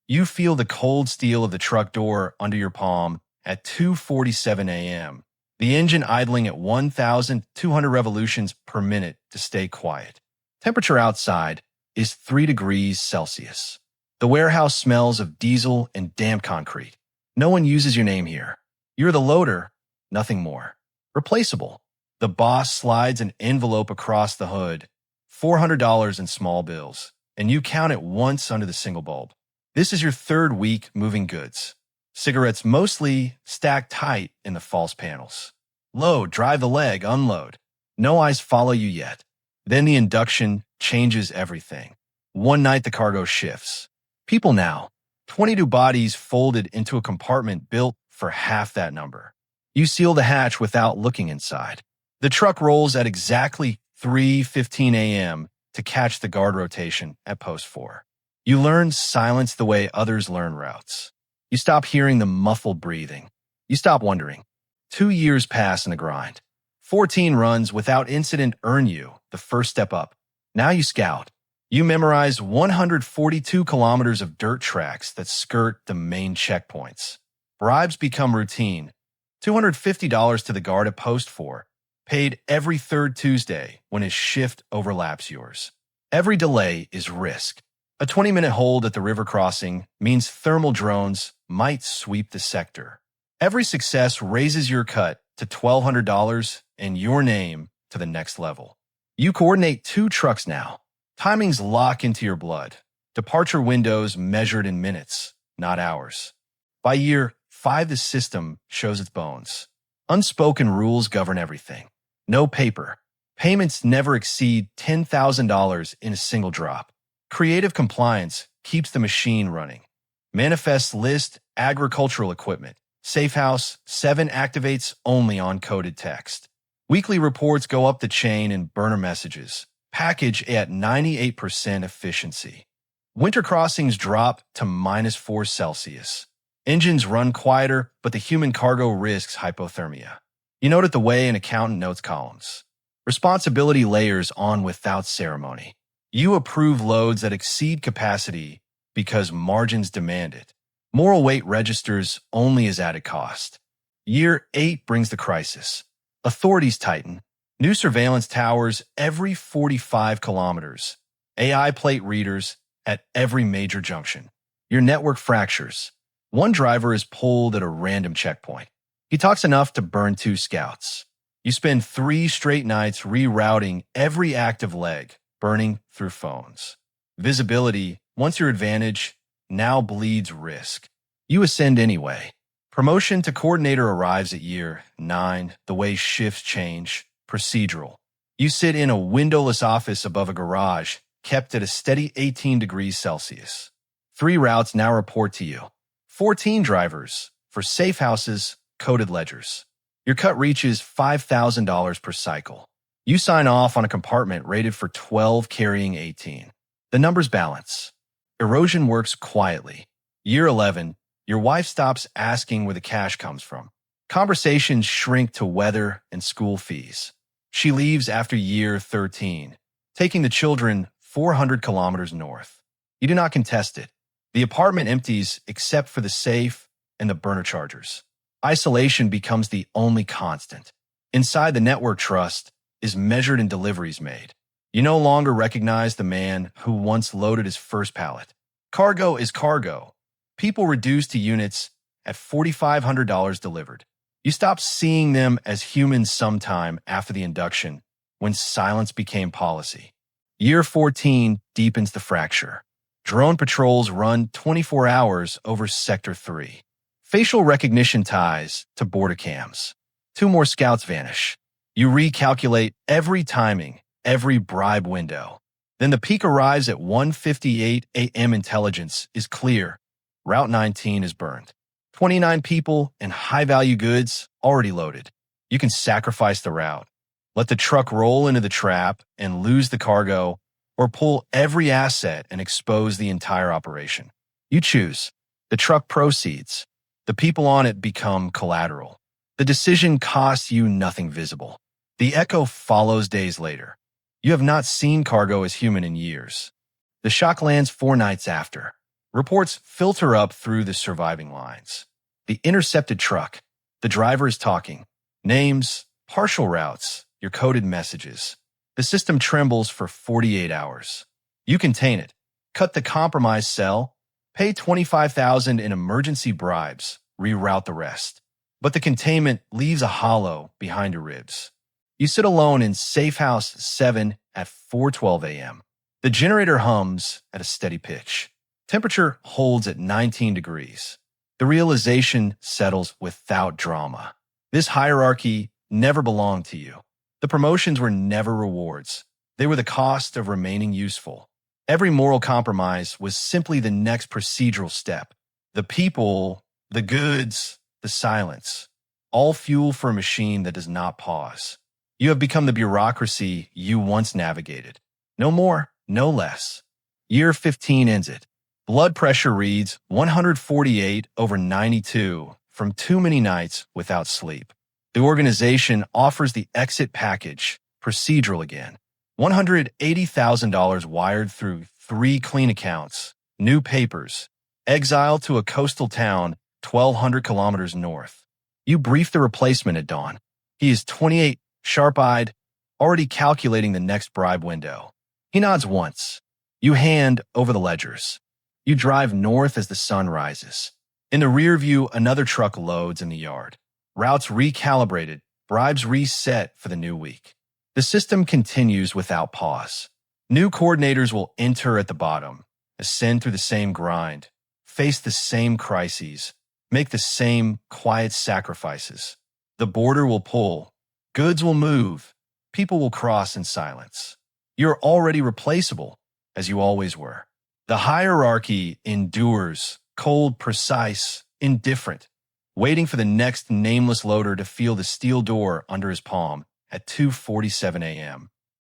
You feel the cold steel of the truck door under your palm at 2:47 a.m., the engine idling at 1,200 revolutions per minute to stay quiet. Temperature outside is 3 degrees Celsius. The warehouse smells of diesel and damp concrete. No one uses your name here. You're the loader, nothing more. Replaceable. The boss slides an envelope across the hood, $400 in small bills, and you count it once under the single bulb. This is your third week moving goods. Cigarettes mostly stacked tight in the false panels. Load, drive the leg, unload. No eyes follow you yet. Then the induction changes everything. One night the cargo shifts. People now. 22 bodies folded into a compartment built for half that number. You seal the hatch without looking inside. The truck rolls at exactly 3:15 a.m. to catch the guard rotation at post 4. You learn silence the way others learn routes. You stop hearing the muffled breathing. You stop wondering. 2 years pass in the grind. 14 runs without incident earn you the first step up. Now you scout. You memorize 142 kilometers of dirt tracks that skirt the main checkpoints. Bribes become routine. $250 to the guard at post 4, paid every third Tuesday when his shift overlaps yours. Every delay is risk. A 20-minute hold at the river crossing means thermal drones might sweep the sector. Every success raises your cut to $1,200 and your name to the next level. You coordinate 2 trucks now. Timings lock into your blood. Departure windows measured in minutes, not hours. By year 5, the system shows its bones. Unspoken rules govern everything. No paper. Payments never exceed $10,000 in a single drop. Creative compliance keeps the machine running. Manifests list agricultural equipment. Safe House 7 activates only on coded text. Weekly reports go up the chain in burner messages. Package at 98% efficiency. Winter crossings drop to -4 Celsius. Engines run quieter, but the human cargo risks hypothermia. You note it the way an accountant notes columns. Responsibility layers on without ceremony. You approve loads that exceed capacity because margins demand it. Moral weight registers only as added cost. Year 8 brings the crisis. Authorities tighten. New surveillance towers every 45 kilometers. AI plate readers at every major junction. Your network fractures. One driver is pulled at a random checkpoint. He talks enough to burn 2 scouts. You spend 3 straight nights rerouting every active leg, burning through phones. Visibility, once your advantage, now bleeds risk. You ascend anyway. Promotion to coordinator arrives at year 9, the way shifts change. Procedural. You sit in a windowless office above a garage, kept at a steady 18 degrees Celsius. 3 routes now report to you. 14 drivers for safe houses, coded ledgers. Your cut reaches $5,000 per cycle. You sign off on a compartment rated for 12 carrying 18. The numbers balance. Erosion works quietly. Year 11, your wife stops asking where the cash comes from. Conversations shrink to weather and school fees. She leaves after year 13, taking the children 400 kilometers north. You do not contest it. The apartment empties except for the safe and the burner chargers. Isolation becomes the only constant. Inside the network trust is measured in deliveries made. You no longer recognize the man who once loaded his first pallet. Cargo is cargo. People reduced to units at $4,500 delivered. You stop seeing them as humans sometime after the induction, when silence became policy. Year 14 deepens the fracture. Drone patrols run 24 hours over Sector 3. Facial recognition ties to border cams. 2 more scouts vanish. You recalculate every timing, every bribe window. Then the peak arrives at 1:58 a.m. Intelligence is clear. Route 19 is burned. 29 people and high-value goods already loaded. You can sacrifice the route. Let the truck roll into the trap and lose the cargo, or pull every asset and expose the entire operation. You choose. The truck proceeds. The people on it become collateral. The decision costs you nothing visible. The echo follows days later. You have not seen cargo as human in years. The shock lands 4 nights after. Reports filter up through the surviving lines. The intercepted truck. The driver is talking. Names, partial routes, your coded messages. The system trembles for 48 hours. You contain it. Cut the compromised cell. Pay $25,000 in emergency bribes. Reroute the rest. But the containment leaves a hollow behind your ribs. You sit alone in Safe House 7 at 4:12 a.m. The generator hums at a steady pitch. Temperature holds at 19 degrees. The realization settles without drama. This hierarchy never belonged to you. The promotions were never rewards. They were the cost of remaining useful. Every moral compromise was simply the next procedural step. The people, the goods, the silence, all fuel for a machine that does not pause. You have become the bureaucracy you once navigated. No more, no less. Year 15 ends it. Blood pressure reads 148/92 from too many nights without sleep. The organization offers the exit package, procedural again. $180,000 wired through 3 clean accounts, new papers, exile to a coastal town 1,200 kilometers north. You brief the replacement at dawn. He is 28, sharp-eyed, already calculating the next bribe window. He nods once. You hand over the ledgers. You drive north as the sun rises. In the rear view, another truck loads in the yard. Routes recalibrated, bribes reset for the new week. The system continues without pause. New coordinators will enter at the bottom, ascend through the same grind, face the same crises, make the same quiet sacrifices. The border will pull, goods will move, people will cross in silence. You're already replaceable, as you always were. The hierarchy endures, cold, precise, indifferent, waiting for the next nameless loader to feel the steel door under his palm at 2:47 a.m.